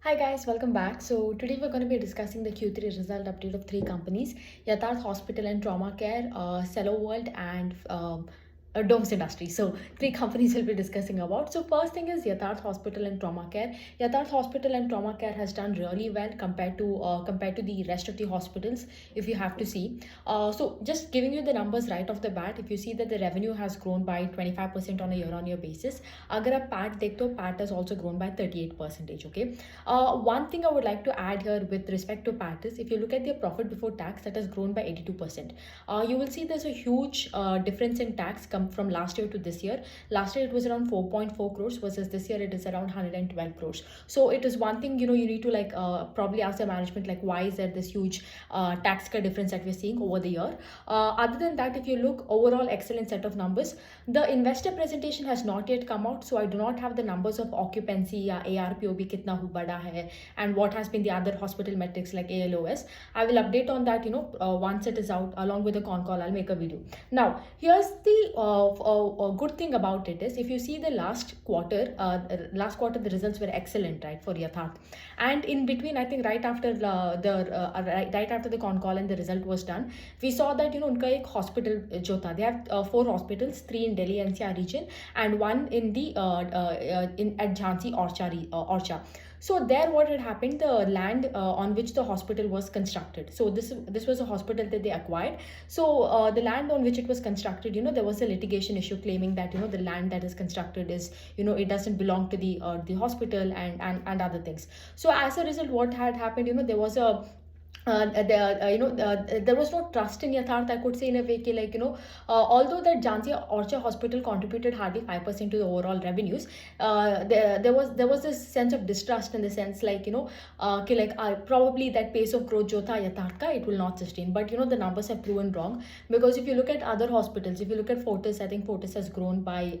Hi guys, welcome back. So today we're going to be discussing the Q3 result update of three companies: Yatharth Hospital and Trauma Care, Cello World, and Domes Industry. So three companies we'll be discussing about. So first thing is Yatharth Hospital and Trauma Care. Yatharth Hospital and Trauma Care has done really well compared to the rest of the hospitals. If you have to see, so just giving you the numbers right off the bat, if you see that the revenue has grown by 25% on a year-on-year basis. अगर आप PAT देखते हो, PAT has also grown by 38%. Okay. One thing I would like to add here with respect to PAT is if you look at their profit before tax, that has grown by 82%. You will see there's a huge difference in tax come from last year to this year. Last year it was around 4.4 crores versus this year it is around 112 crores. So it is one thing, you need to probably ask the management why is there this huge tax cut difference that we're seeing over the year. Other than that, if you look overall, excellent set of numbers. The investor presentation has not yet come out, so I do not have the numbers of occupancy या ARPOB कितना बड़ा है and what has been the other hospital metrics like ALOS. I will update on that once it is out along with the con call. I'll make a video. Now here's the good thing about it is if you see the last quarter the results were excellent, right, for Yatharth. And in between, I think right after right after the con call and the result was done, we saw that उनका एक hospital जो था, they have 4 hospitals, 3 in Delhi NCR region and 1 in the at Jhansi Orcha. So there what had happened, the land on which the hospital was constructed, so this was a hospital that they acquired. So the land on which it was constructed, there was a litigation issue claiming that the land that is constructed is it doesn't belong to the hospital and other things. So as a result, what had happened, there was a there was no trust in Yatharth, I could say, in a way, although that Jhansi Orcha Hospital contributed hardly 5% to the overall revenues, there was this sense of distrust in the sense probably that pace of growth jo tha Yatharth ka, it will not sustain. But the numbers have proven wrong, because if you look at other hospitals, if you look at Fortis, I think Fortis has grown by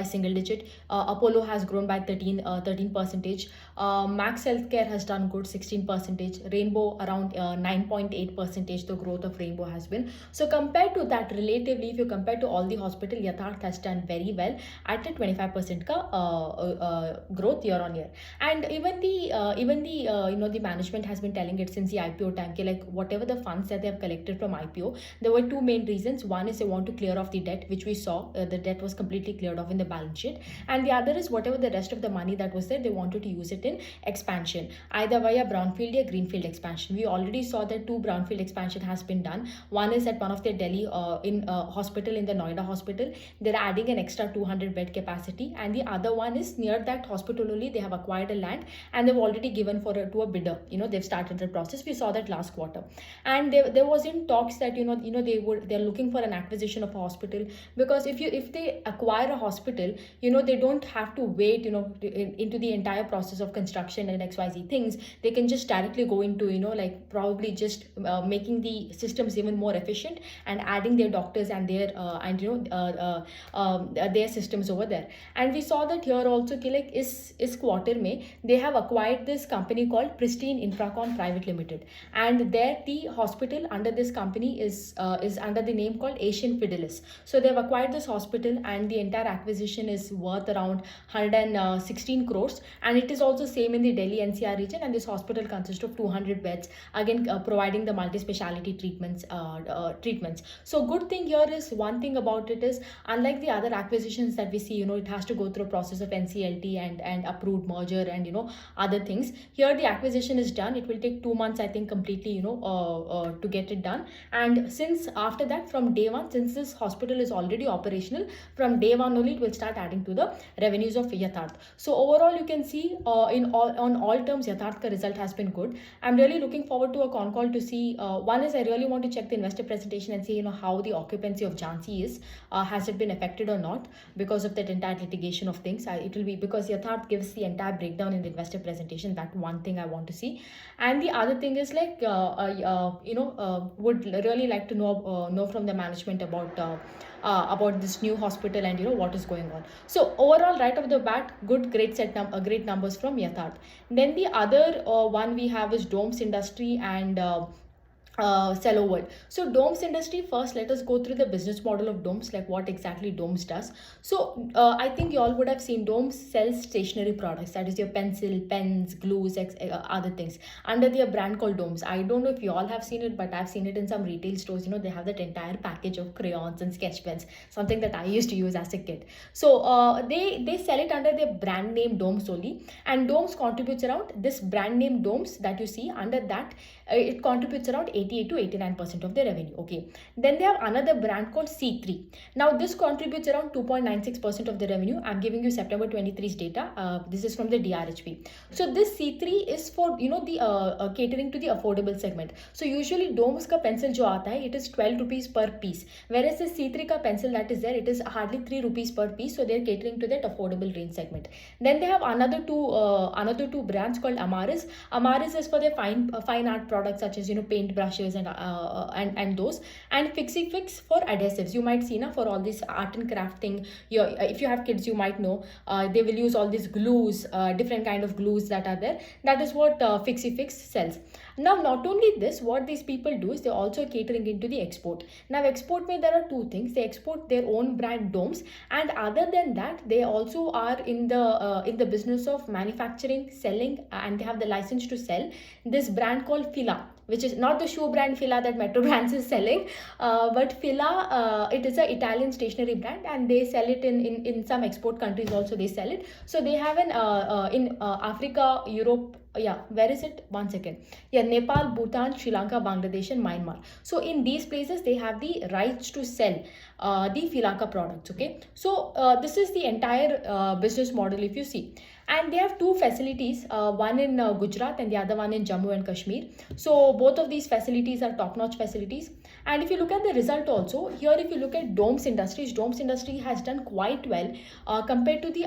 single digit. Apollo has grown by 13%. Max Healthcare has done good, 16%. Rainbow around 9.8% the growth of Rainbow has been. So compared to that, relatively, if you compare to all the hospital, Yatharth has done very well at a 25% ka growth year on year. And even the management has been telling it since the IPO time, whatever the funds that they have collected from IPO, there were two main reasons. One is they want to clear off the debt, which we saw the debt was completely cleared off in the balance sheet, and the other is whatever the rest of the money that was there, they wanted to use it in expansion, either via brownfield or greenfield expansion. We already saw that 2 brownfield expansion has been done. One is at one of their Delhi hospital, in the Noida hospital, they're adding an extra 200 bed capacity, and the other one is near that hospital only. They have acquired a land and they've already given to a bidder. They've started the process. We saw that last quarter, and there was in talks that they're looking for an acquisition of a hospital, because if they acquire a hospital, they don't have to wait into the entire process of construction and XYZ things. They can just directly go into probably just making the systems even more efficient and adding their doctors and their their systems over there. And we saw that here also is quarter May, they have acquired this company called Pristine Infracon Private Limited, and there the hospital under this company is under the name called Asian Fidelis. So they've acquired this hospital, and the entire acquisition is worth around 116 crores, and it is also same in the Delhi NCR region, and this hospital consists of 200 beds, again providing the multi-speciality treatments. So good thing here is, one thing about it is, unlike the other acquisitions that we see, it has to go through a process of NCLT and approved merger and other things. Here the acquisition is done. It will take 2 months, I think, completely to get it done. And since after that, from day one, since this hospital is already operational, from day one only it will start adding to the revenues of Yatharth. So overall, you can see on all terms, Yatharth result has been good. I'm really looking forward to a con call to see. One is I really want to check the investor presentation and see how the occupancy of Jhansi is. Has it been affected or not because of that entire litigation of things? It will be because Yatharth gives the entire breakdown in the investor presentation. That one thing I want to see. And the other thing is would really like to know from the management about this new hospital and what is going on. So overall, right off the bat, great numbers from Yatharth. Then the other one we have is Domes Industry and Cello world. So domes industry, first let us go through the business model of domes, like what exactly domes does. So I think you all would have seen domes sells stationery products, that is your pencil, pens, glues, other things, under their brand called domes. I don't know if you all have seen it, but I've seen it in some retail stores. They have that entire package of crayons and sketch pens, something that I used to use as a kid. So they sell it under their brand name domes only, and domes contributes around, this brand name domes that you see under that, it contributes around 88 to 89% of the revenue. Okay, then they have another brand called C3. Now this contributes around 2.96% of the revenue. I'm giving you September 23's data. This is from the DRHP. So this C3 is for the catering to the affordable segment. So usually domes ka pencil jo aata hai, it is 12 rupees per piece, whereas the C3 ka pencil that is there, it is hardly 3 rupees per piece. So they're catering to that affordable range segment. Then they have another two brands called Amaris. Amaris is for their fine art products, such as paint brushes and those, and Fixie Fix for adhesives. You might see na, for all this art and craft thing. If you have kids, you might know they will use all these glues, different kind of glues that are there. That is what Fixie Fix sells. Now not only this, what these people do is they're also catering into the export. Now export mein there are two things. They export their own brand domes, and other than that they also are in the business of manufacturing, selling, and they have the license to sell this brand called Fila, which is not the shoe brand Fila that Metro Brands is selling, but Fila, it is an Italian stationery brand, and they sell it in some export countries also. They sell it. So they have in Africa, Europe. Yeah, where is it? One second. Yeah, Nepal, Bhutan, Sri Lanka, Bangladesh, and Myanmar. So in these places, they have the rights to sell the Filaka products. Okay, so this is the entire business model, if you see. And they have two facilities, one in Gujarat and the other one in Jammu and Kashmir. So both of these facilities are top-notch facilities. And if you look at the result also, here if you look at domes industry has done quite well compared to the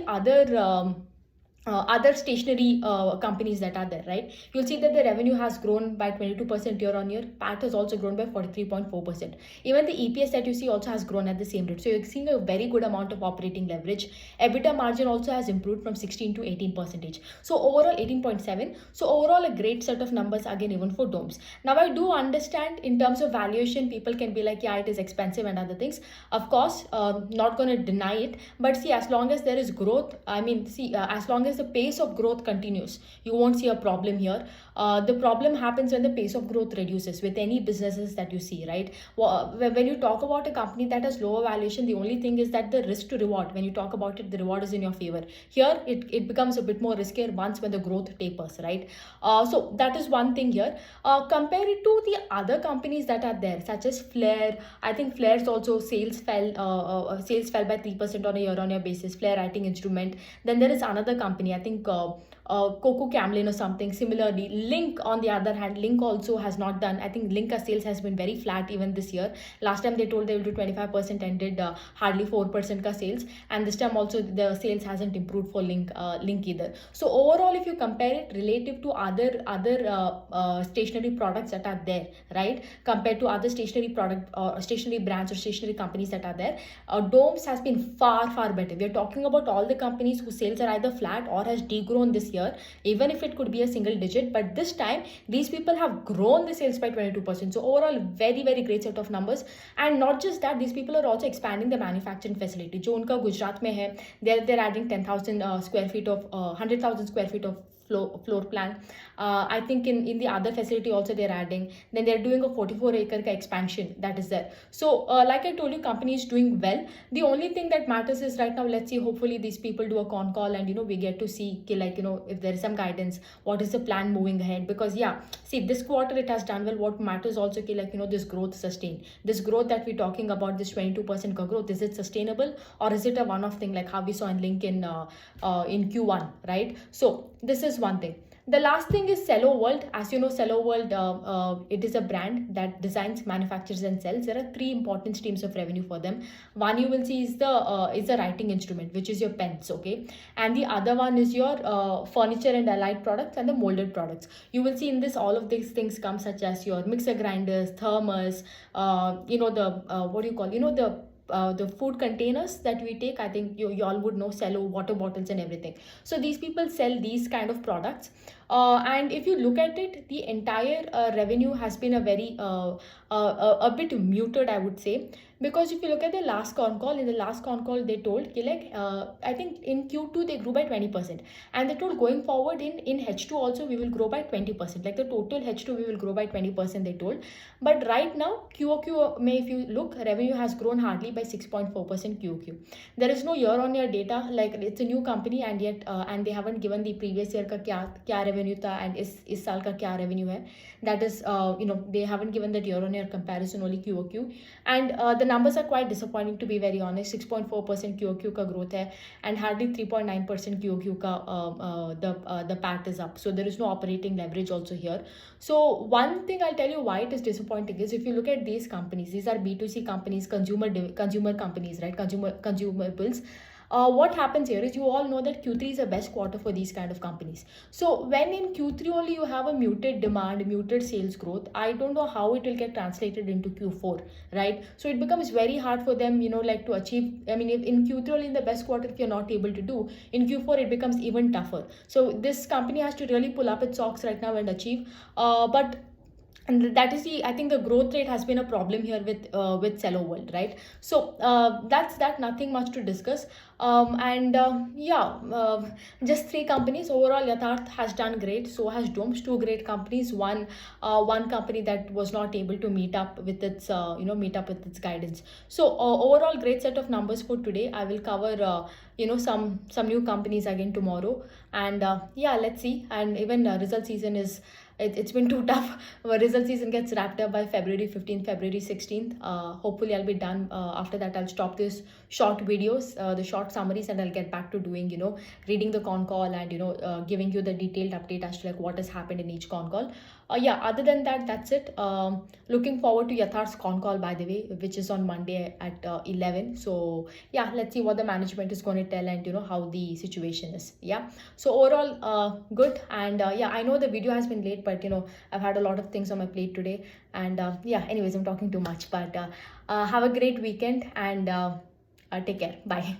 other stationery companies that are there, right? You'll see that the revenue has grown by 22% year on year. PAT has also grown by 43.4%. Even the EPS that you see also has grown at the same rate. So you're seeing a very good amount of operating leverage. EBITDA margin also has improved from 16 to 18%. So overall 18.7. So overall a great set of numbers again, even for domes. Now I do understand in terms of valuation, people can be like, yeah, it is expensive and other things. Of course, not going to deny it. But see, as long as there is growth, as long as the pace of growth continues, you won't see a problem here. The problem happens when the pace of growth reduces with any businesses that you see, right? When you talk about a company that has lower valuation, the only thing is that the risk to reward, when you talk about it, the reward is in your favor. Here it becomes a bit more riskier once when the growth tapers, right? So that is one thing here. Compare it to the other companies that are there, such as Flair. I think Flair's also sales fell by 3% on a year-on-year basis. Flair Writing Instrument. Then there is another company, I think Coco Camlin or something. Similarly, Link on the other hand, Link also has not done. I think Link sales has been very flat even this year. Last time they told they will do 25% and did hardly 4% ka sales, and this time also the sales hasn't improved for Link either. So overall, if you compare it relative to other stationery products that are there, right, compared to other stationery brands or stationery companies that are there, Domes has been far better. We are talking about all the companies whose sales are either flat or has degrown this year, even if it could be a single digit. But this time, these people have grown the sales by 22%. So overall, very great set of numbers. And not just that, these people are also expanding the manufacturing facility. जो उनका गुजरात में है, they're adding 10,000 square feet of 100,000 square feet of floor plan. I think in the other facility also they're adding. Then they're doing a 44-acre expansion that is there. So like I told you, company is doing well. The only thing that matters is right now, let's see, hopefully these people do a con call and we get to see if there is some guidance, what is the plan moving ahead. Because yeah, see, this quarter it has done well. What matters also this growth sustain, this growth that we're talking about, this 22% growth, is it sustainable or is it a one-off thing like how we saw in Link in Q1, right? So this is one thing. The last thing is Cello World. As you know, Cello World, it is a brand that designs, manufactures and sells. There are three important streams of revenue for them. One you will see is the writing instrument, which is your pens, okay? And the other one is your furniture and allied products and the molded products. You will see in this, all of these things come, such as your mixer grinders, thermos, the food containers that we take. I think you all would know Cello, water bottles and everything. So these people sell these kind of products. And if you look at it, the entire revenue has been a bit muted, I would say, because if you look at the last con call, in the last con call they told I think in Q2 they grew by 20%, and they told going forward in H2 also we will grow by 20%, like the total H2 we will grow by 20%, they told. But right now QoQ, may if you look, revenue has grown hardly by 6.4% QoQ. There is no year on year data, like it's a new company, and yet and they haven't given the previous year ka kya revenue tha and is saal ka kya revenue hai. That is they haven't given that year on year comparison, only QoQ. And the numbers are quite disappointing, to be very honest. 6.4% QoQ ka growth hai, and hardly 3.9% QoQ ka the PAT is up. So there is no operating leverage also here. So one thing I'll tell you why it is disappointing is, if you look at these companies, these are B2C companies, consumer companies, right? Consumables. What happens here is, you all know that Q3 is the best quarter for these kind of companies. So when in Q3 only you have a muted demand, muted sales growth, I don't know how it will get translated into Q4, right? So it becomes very hard for them, like to achieve. I mean, if in Q3 only in the best quarter, if you're not able to do, in Q4 it becomes even tougher. So this company has to really pull up its socks right now and achieve. But and that is I think the growth rate has been a problem here with Cello World, right? So that's that, nothing much to discuss. And yeah, just three companies overall. Yatharth has done great, so has Domes. Two great companies. One company that was not able to meet up with its guidance. So overall great set of numbers for today. I will cover some new companies again tomorrow. And yeah, let's see. And even result season is, it's been too tough. Our result season gets wrapped up by February 15th, February 16th. Hopefully I'll be done. After that I'll stop this short videos, the short summaries, and I'll get back to doing reading the con call, and giving you the detailed update as to like what has happened in each con call. Yeah, other than that, that's it. Looking forward to Yatharth's con call, by the way, which is on Monday at 11. So yeah, let's see what the management is going to tell, and how the situation is. Yeah, so overall good. And yeah, I know the video has been late, but I've had a lot of things on my plate today. And yeah, anyways, I'm talking too much. But have a great weekend, and take care. Bye.